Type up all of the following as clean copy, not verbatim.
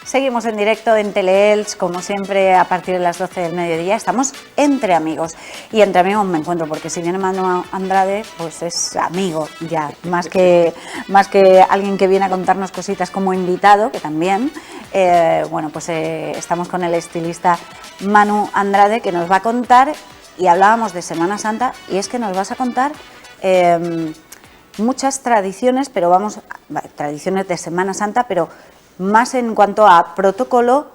Seguimos en directo en Teleelch, como siempre, a partir de las 12 del mediodía. Estamos entre amigos. Y entre amigos me encuentro, porque si viene Manu Andrade, pues es amigo ya, más que alguien que viene a contarnos cositas como invitado, que también. Estamos con el estilista Manu Andrade, que nos va a contar, y hablábamos de Semana Santa, y es que nos vas a contar muchas tradiciones, tradiciones de Semana Santa, pero más en cuanto a protocolo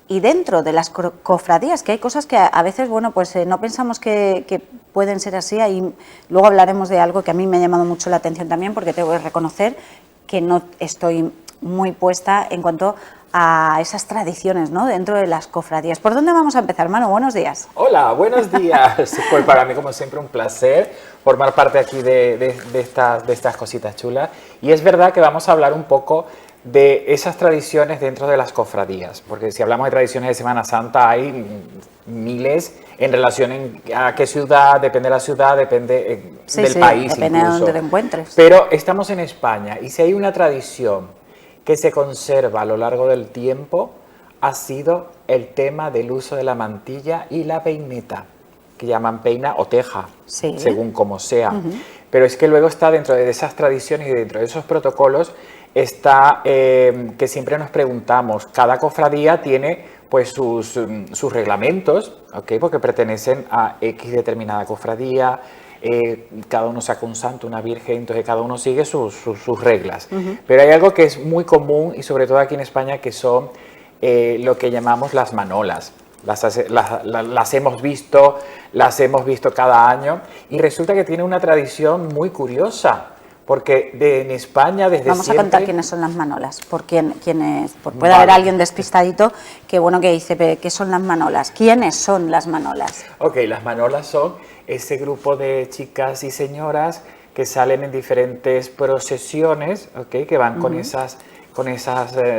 y dentro de las cofradías, que hay cosas que a veces, no pensamos que pueden ser así. Y luego hablaremos de algo que a mí me ha llamado mucho la atención también, porque tengo que reconocer que no estoy muy puesta en cuanto a esas tradiciones, ¿no?, dentro de las cofradías. ¿Por dónde vamos a empezar, Manu? Buenos días. Hola, buenos días. Pues para mí, como siempre, un placer formar parte aquí de estas cositas chulas. Y es verdad que vamos a hablar un poco de esas tradiciones dentro de las cofradías, porque si hablamos de tradiciones de Semana Santa hay miles en relación a qué ciudad, depende de la ciudad, depende del país, depende incluso. de dónde te encuentres. Pero estamos en España, y si hay una tradición que se conserva a lo largo del tiempo, ha sido el tema del uso de la mantilla y la peineta, que llaman peina o teja, según como sea. Pero es que luego está dentro de esas tradiciones y dentro de esos protocolos está que siempre nos preguntamos, cada cofradía tiene pues sus reglamentos, ¿okay?, porque pertenecen a X determinada cofradía, cada uno saca un santo, una virgen, entonces cada uno sigue sus reglas. Pero hay algo que es muy común, y sobre todo aquí en España, que son lo que llamamos las manolas. Las hemos visto cada año, y resulta que tiene una tradición muy curiosa. Porque en España desde Vamos siempre... a contar quiénes son las manolas, puede haber alguien despistadito que dice, ¿qué son las manolas? ¿Quiénes son las manolas? Ok, las manolas son ese grupo de chicas y señoras que salen en diferentes procesiones, okay, que van con esas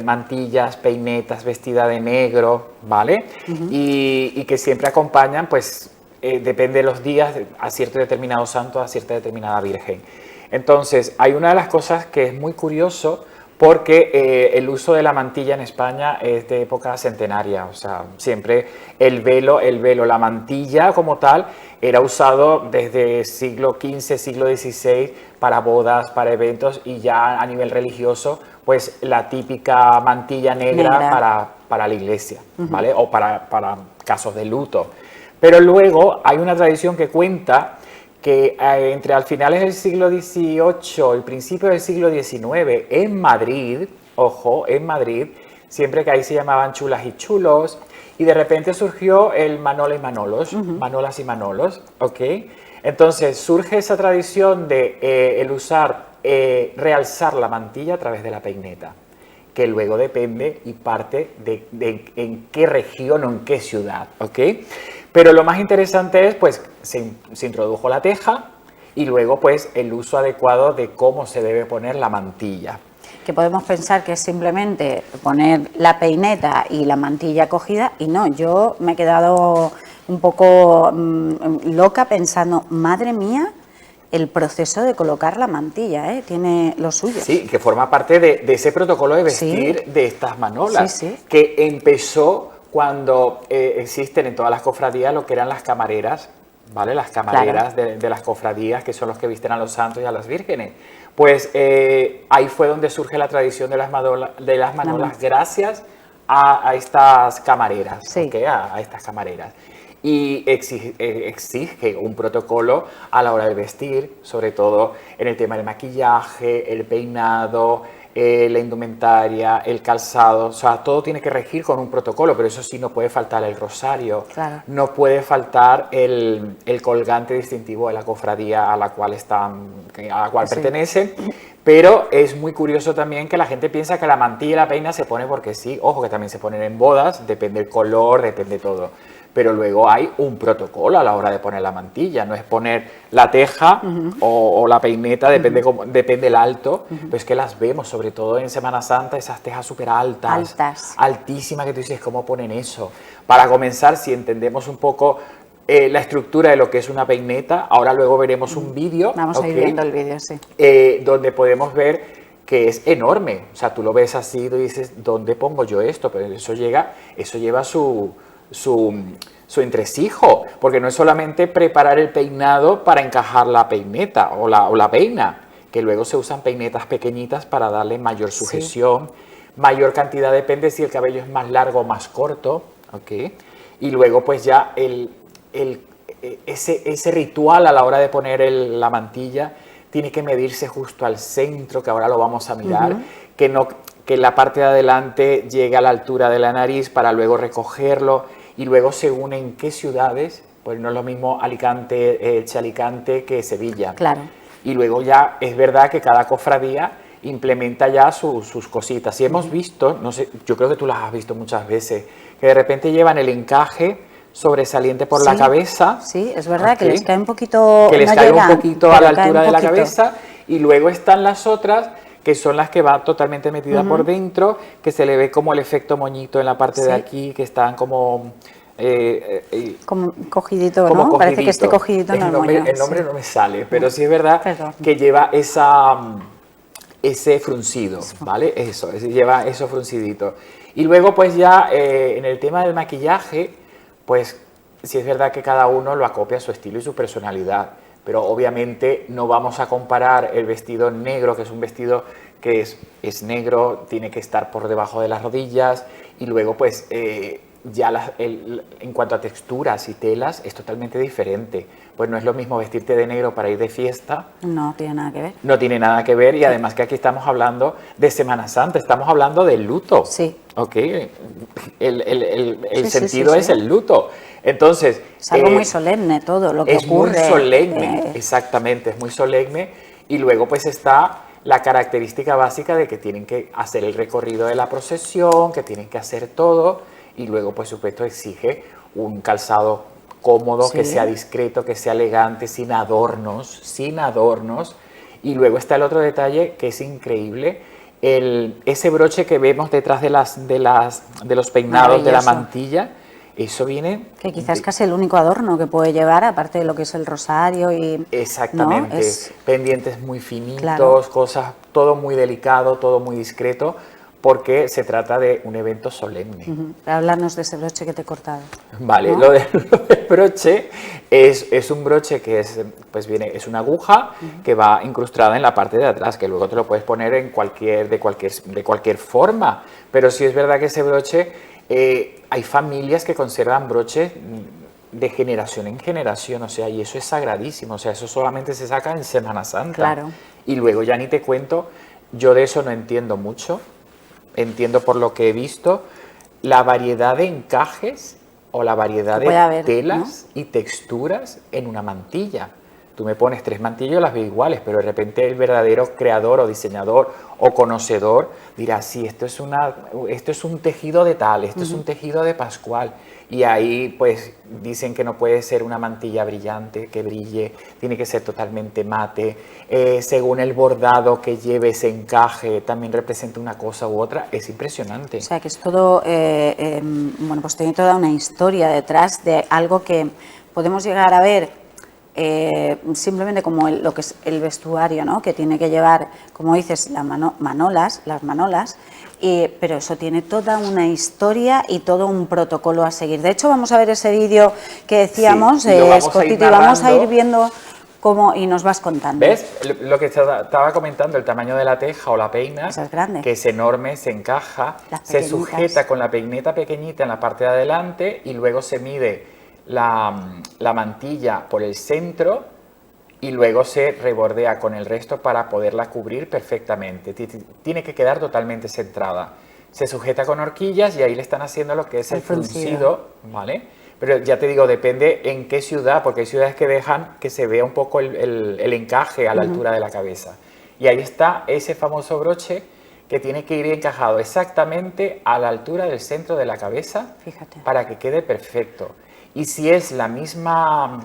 mantillas, peinetas, vestida de negro, ¿vale? Y que siempre acompañan, pues, depende de los días, a cierto determinado santo, a cierta determinada virgen. Entonces, hay una de las cosas que es muy curioso, porque el uso de la mantilla en España es de época centenaria. O sea, siempre el velo, la mantilla como tal, era usado desde siglo XV, siglo XVI, para bodas, para eventos, y ya a nivel religioso, pues la típica mantilla negra. Para la iglesia, ¿vale? O para casos de luto. Pero luego hay una tradición que cuenta que entre al finales del siglo XVIII y principios del siglo XIX, en Madrid, ojo, en Madrid, siempre que ahí se llamaban chulas y chulos, y de repente surgió el Manola y Manolos, Manolas y Manolos, ¿ok? Entonces surge esa tradición de el usar, realzar la mantilla a través de la peineta, que luego depende y parte de en qué región o en qué ciudad, ¿ok? Pero lo más interesante es, pues, se introdujo la teja, y luego, pues, el uso adecuado de cómo se debe poner la mantilla. Que podemos pensar que es simplemente poner la peineta y la mantilla cogida, y no, yo me he quedado un poco loca pensando, madre mía, el proceso de colocar la mantilla, tiene lo suyo. Sí, que forma parte de ese protocolo de vestir de estas manolas, que empezó cuando existen en todas las cofradías lo que eran las camareras, ¿vale? Las camareras de las cofradías, que son los que visten a los santos y a las vírgenes. Pues ahí fue donde surge la tradición de las manolas, gracias a estas camareras, ¿okay? a estas camareras. Y exige un protocolo a la hora de vestir, sobre todo en el tema del maquillaje, el peinado, la indumentaria, el calzado. O sea, todo tiene que regir con un protocolo, pero eso sí, no puede faltar el rosario, no puede faltar el colgante distintivo de la cofradía a la cual pertenecen. Pero es muy curioso también que la gente piensa que la mantilla y la peina se pone porque sí. Ojo, que también se ponen en bodas, depende del color, depende de todo. Pero luego hay un protocolo a la hora de poner la mantilla, no es poner la teja o la peineta, depende del alto, pero es que las vemos, sobre todo en Semana Santa, esas tejas súper altas, altísimas, que tú dices, ¿cómo ponen eso? Para comenzar, si entendemos un poco la estructura de lo que es una peineta, ahora luego veremos un vídeo. Vamos a ir viendo el vídeo, sí. Donde podemos ver que es enorme. O sea, tú lo ves así y dices, ¿dónde pongo yo esto? Pero eso lleva su entresijo, porque no es solamente preparar el peinado para encajar la peineta o la peina, que luego se usan peinetas pequeñitas para darle mayor sujeción, mayor cantidad, depende si el cabello es más largo o más corto, ¿ok? Y luego pues ya ese ritual a la hora de poner la mantilla tiene que medirse justo al centro, que ahora lo vamos a mirar, que la parte de adelante llegue a la altura de la nariz para luego recogerlo, y luego según en qué ciudades, pues no es lo mismo Alicante, Alicante que Sevilla. Claro. Y luego ya es verdad que cada cofradía implementa ya sus cositas. Y hemos visto, no sé, yo creo que tú las has visto muchas veces, que de repente llevan el encaje sobresaliente por la cabeza. Sí, es verdad, que les cae un poquito... Que les cae un poquito a la altura de la cabeza, y luego están las otras, que son las que van totalmente metidas por dentro, que se le ve como el efecto moñito en la parte de aquí, que están como... como cogidito, como ¿no? cogidito. Parece que esté cogidito en el moño. El nombre no me sale, pero sí es verdad que lleva ese fruncido, ¿vale? Lleva eso fruncidito. Y luego pues ya en el tema del maquillaje, pues sí es verdad que cada uno lo acopia a su estilo y su personalidad, pero obviamente no vamos a comparar el vestido negro, que es un vestido que es negro, tiene que estar por debajo de las rodillas, y luego pues ya en cuanto a texturas y telas es totalmente diferente. Pues no es lo mismo vestirte de negro para ir de fiesta. No tiene nada que ver. No tiene nada que ver, y además que aquí estamos hablando de Semana Santa, estamos hablando del luto. Sí. ¿Ok? El sentido es el luto. Entonces... Es algo muy solemne todo lo que ocurre. Es muy solemne, exactamente, es muy solemne. Y luego pues está la característica básica de que tienen que hacer el recorrido de la procesión, que tienen que hacer todo, y luego por supuesto exige un calzado cómodo, que sea discreto, que sea elegante, sin adornos. Y luego está el otro detalle que es increíble, ese broche que vemos detrás de los peinados de la mantilla. Eso viene... Que quizás es casi el único adorno que puede llevar, aparte de lo que es el rosario y... Exactamente, ¿no? Pendientes muy finitos, claro, cosas, todo muy delicado, todo muy discreto, porque se trata de un evento solemne. Háblanos de ese broche que te he cortado. Vale, ¿no? lo del broche es un broche que es una aguja que va incrustada en la parte de atrás, que luego te lo puedes poner de cualquier forma, pero sí es verdad que ese broche... hay familias que conservan broches de generación en generación, o sea, y eso es sagradísimo, o sea, eso solamente se saca en Semana Santa. Claro. Y luego ya ni te cuento, yo de eso no entiendo mucho, entiendo por lo que he visto, la variedad de encajes o la variedad de telas, ¿no?, y texturas en una mantilla. Tú me pones 3 mantillas, las veo iguales, pero de repente el verdadero creador o diseñador o conocedor dirá, sí, esto es un tejido de tal, esto es un tejido de Pascual. Y ahí pues dicen que no puede ser una mantilla brillante, que brille, tiene que ser totalmente mate. Según el bordado que lleve ese encaje, también representa una cosa u otra. Es impresionante. O sea, que es todo, bueno, pues tiene toda una historia detrás de algo que podemos llegar a ver simplemente como lo que es el vestuario, ¿no?, que tiene que llevar, como dices, las manolas, pero eso tiene toda una historia y todo un protocolo a seguir. De hecho, vamos a ver ese vídeo que decíamos, Scotito, y vamos a ir viendo cómo, y nos vas contando. ¿Ves? Lo que estaba comentando, el tamaño de la teja o la peina, esa es grande, que es enorme, se encaja, se sujeta con la peineta pequeñita en la parte de adelante, y luego se mide la mantilla por el centro y luego se rebordea con el resto para poderla cubrir perfectamente. Tiene que quedar totalmente centrada. Se sujeta con horquillas y ahí le están haciendo lo que es el fruncido, ¿vale? Pero ya te digo, depende en qué ciudad, porque hay ciudades que dejan que se vea un poco el encaje a la altura de la cabeza. Y ahí está ese famoso broche que tiene que ir encajado exactamente a la altura del centro de la cabeza. Fíjate, para que quede perfecto. Y si es la misma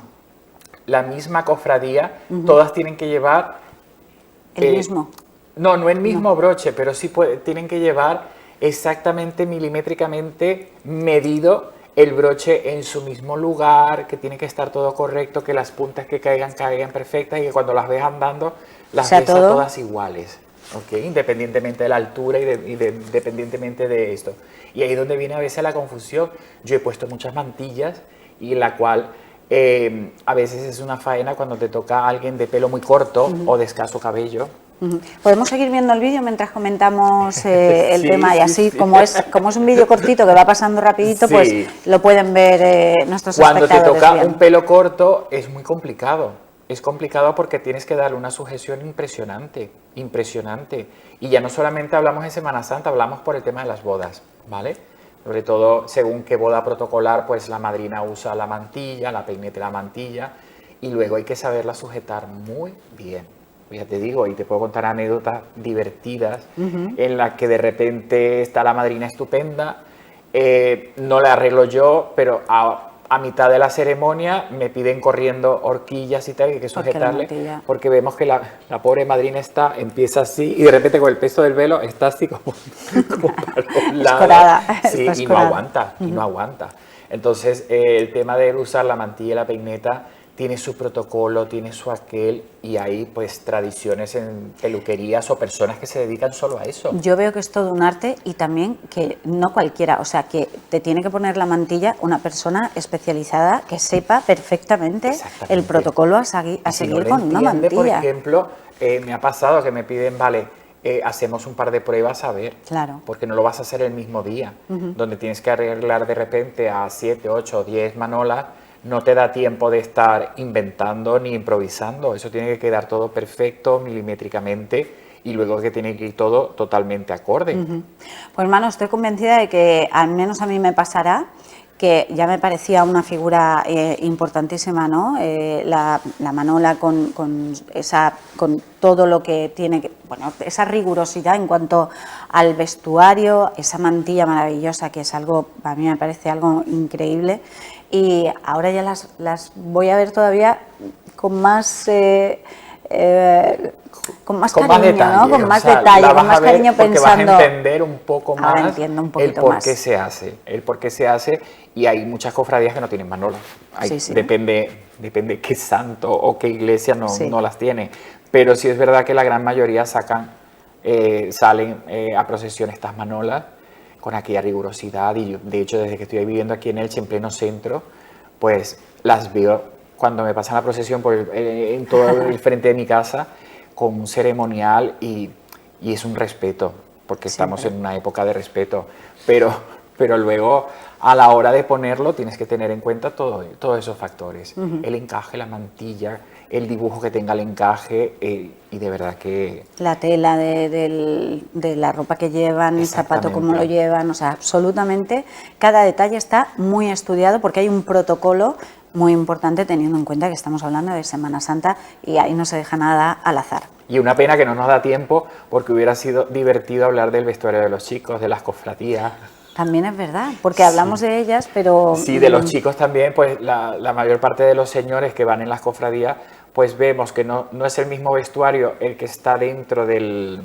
cofradía, todas tienen que llevar... ¿El mismo? No el mismo broche, pero sí tienen que llevar exactamente milimétricamente medido el broche en su mismo lugar, que tiene que estar todo correcto, que las puntas que caigan perfectas, y que cuando las ves andando las ves a todas iguales. ¿ok? Independientemente de la altura independientemente de esto. Y ahí es donde viene a veces la confusión. Yo he puesto muchas mantillas y la cual a veces es una faena cuando te toca a alguien de pelo muy corto o de escaso cabello. Podemos seguir viendo el vídeo mientras comentamos el Sí, tema y sí, así, sí. como es un vídeo cortito que va pasando rapidito, Sí. pues lo pueden ver nuestros Cuando te espectadores toca bien. un pelo corto es muy complicado. Es complicado porque tienes que darle una sujeción impresionante, impresionante. Y ya no solamente hablamos en Semana Santa, hablamos por el tema de las bodas, ¿vale? Sobre todo, según qué boda protocolar, pues la madrina usa la mantilla, la peineta y la mantilla, y luego hay que saberla sujetar muy bien. Ya te digo, y te puedo contar anécdotas divertidas en las que de repente está la madrina estupenda, no la arreglo yo, pero a mitad de la ceremonia me piden corriendo horquillas y tal, que hay que sujetarle, porque vemos que la pobre madrina empieza así y de repente con el peso del velo está así como para un lado. Escorada, sí, y no aguanta, y no aguanta. Entonces, el tema de usar la mantilla y la peineta tiene su protocolo, tiene su aquel, y hay pues tradiciones en peluquerías o personas que se dedican solo a eso. Yo veo que es todo un arte y también que no cualquiera, o sea, que te tiene que poner la mantilla una persona especializada que sepa perfectamente el protocolo a seguir con una mantilla. Por ejemplo, me ha pasado que me piden, vale, hacemos un par de pruebas a ver, claro, porque no lo vas a hacer el mismo día, donde tienes que arreglar de repente a 7, 8 o 10 manolas. No te da tiempo de estar inventando ni improvisando, eso tiene que quedar todo perfecto, milimétricamente, y luego que tiene que ir todo totalmente acorde. Pues hermano, estoy convencida de que al menos a mí me pasará, que ya me parecía una figura importantísima, ¿no? La manola con todo lo que tiene, bueno, esa rigurosidad en cuanto al vestuario, esa mantilla maravillosa, que es algo, a mí me parece algo increíble. Y ahora ya las voy a ver todavía con más cariño, detalle, ¿no? Con más detalle, con más cariño, pensando. Vas a entender un poco más entiendo un el por qué se hace, y hay muchas cofradías que no tienen manola. Sí. Depende qué santo o qué iglesia no las tiene, pero sí es verdad que la gran mayoría salen a procesión estas manolas con aquella rigurosidad, y yo, de hecho, desde que estoy viviendo aquí en Elche, en pleno centro, pues las veo cuando me pasan la procesión en todo el frente de mi casa, con un ceremonial, y es un respeto, porque estamos en una época de respeto, pero luego a la hora de ponerlo tienes que tener en cuenta todos esos factores, el encaje, la mantilla, el dibujo que tenga el encaje, y de verdad que... La tela de la ropa que llevan, el zapato como lo llevan, o sea, absolutamente cada detalle está muy estudiado, porque hay un protocolo muy importante, teniendo en cuenta que estamos hablando de Semana Santa y ahí no se deja nada al azar. Y una pena que no nos da tiempo, porque hubiera sido divertido hablar del vestuario de los chicos, de las cofradías. También es verdad, porque hablamos de ellas, pero... Sí, de los chicos también, pues la mayor parte de los señores que van en las cofradías, pues vemos que no es el mismo vestuario el que está dentro del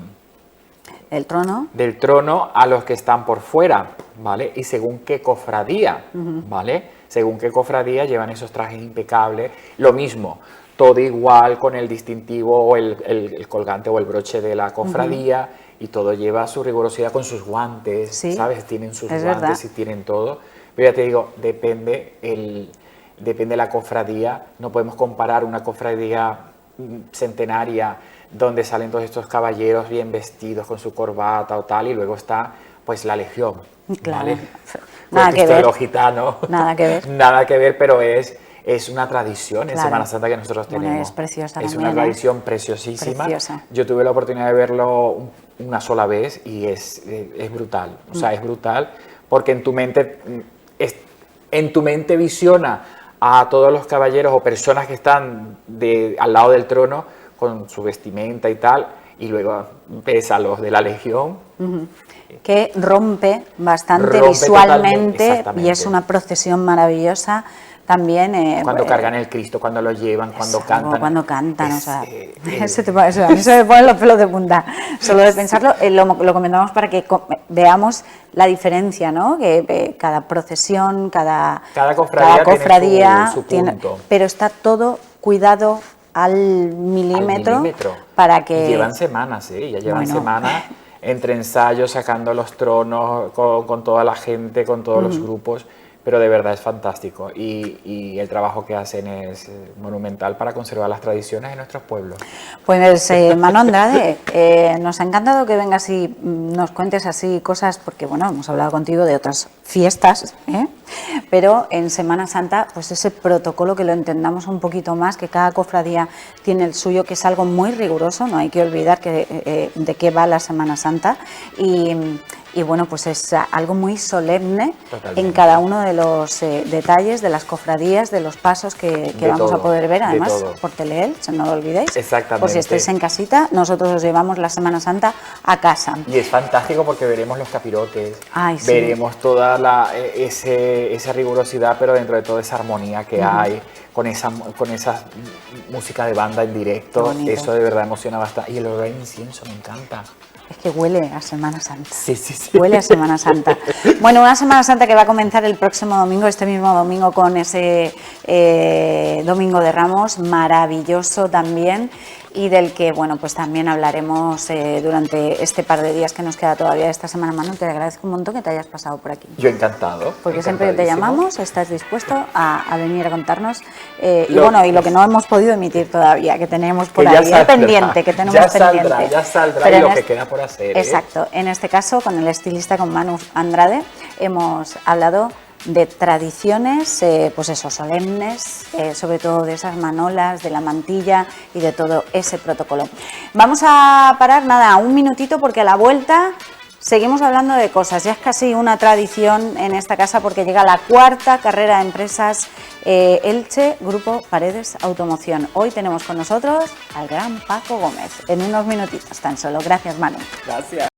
trono a los que están por fuera, ¿vale? Y según qué cofradía, ¿vale? Según qué cofradía llevan esos trajes impecables. Lo mismo, todo igual, con el distintivo o el colgante o el broche de la cofradía, y todo lleva su rigurosidad con sus guantes, ¿sabes? Tienen sus guantes y tienen todo. Pero ya te digo, depende la cofradía. No podemos comparar una cofradía centenaria donde salen todos estos caballeros bien vestidos con su corbata o tal, y luego está pues la legión, ¿vale? Nada que ver. Los gitanos, nada que ver. Nada que ver, pero es una tradición en Semana Santa que nosotros tenemos. Bueno, es preciosa es también, una tradición preciosísima. Preciosa. Yo tuve la oportunidad de verlo una sola vez y es brutal. O sea, es brutal porque en tu mente visiona a todos los caballeros o personas que están al lado del trono con su vestimenta y tal, y luego ves a los de la legión. Que rompe bastante visualmente, y es una procesión maravillosa también. Cuando cargan el Cristo, cuando lo llevan, cuando cantan. Cuando cantan, o sea, a mí se me ponen los pelos de punta. Solo de pensarlo, lo comentamos para que veamos la diferencia, ¿no? Que cada procesión, cada cofradía tiene su punto. pero está todo cuidado al milímetro, para que... Y llevan semanas, ya llevan Bueno. semanas entre ensayos, sacando los tronos, con toda la gente, con todos los grupos, pero de verdad es fantástico y el trabajo que hacen es monumental para conservar las tradiciones de nuestros pueblos. Pues Manu Andrade, nos ha encantado que vengas y nos cuentes así cosas, porque bueno, hemos hablado contigo de otras fiestas, pero en Semana Santa, pues ese protocolo, que lo entendamos un poquito más, que cada cofradía tiene el suyo, que es algo muy riguroso, no hay que olvidar de qué va la Semana Santa, y bueno, pues es algo muy solemne. Totalmente. En cada uno de los detalles de las cofradías, de los pasos que vamos a poder ver, además por Teleelch, no lo olvidéis. Exactamente. Por si estáis en casita, nosotros os llevamos la Semana Santa a casa. Y es fantástico porque veremos los capirotes, Ay, sí. veremos toda esa rigurosidad, pero dentro de toda esa armonía que hay, con esa música de banda en directo, eso de verdad emociona bastante. Y el olor a incienso me encanta. Es que huele a Semana Santa. Sí, sí, sí. Huele a Semana Santa. Bueno, una Semana Santa que va a comenzar el próximo domingo, este mismo domingo, con ese Domingo de Ramos, maravilloso también, y del que, bueno, pues también hablaremos durante este par de días que nos queda todavía esta semana. Manu, te agradezco un montón que te hayas pasado por aquí. Yo encantado. Porque siempre que te llamamos estás dispuesto a venir a contarnos y lo que no hemos podido emitir todavía, que tenemos por ahí pendiente, que tenemos pendiente. Ya saldrá y lo que queda por hacer. Exacto. En este caso, con el estilista, con Manu Andrade, hemos hablado de tradiciones, pues eso, solemnes, sobre todo de esas manolas, de la mantilla y de todo ese protocolo. Vamos a parar, nada, un minutito, porque a la vuelta seguimos hablando de cosas. Ya es casi una tradición en esta casa, porque llega la cuarta carrera de empresas Elche, Grupo Paredes Automoción. Hoy tenemos con nosotros al gran Paco Gómez, en unos minutitos tan solo. Gracias, Manu. Gracias.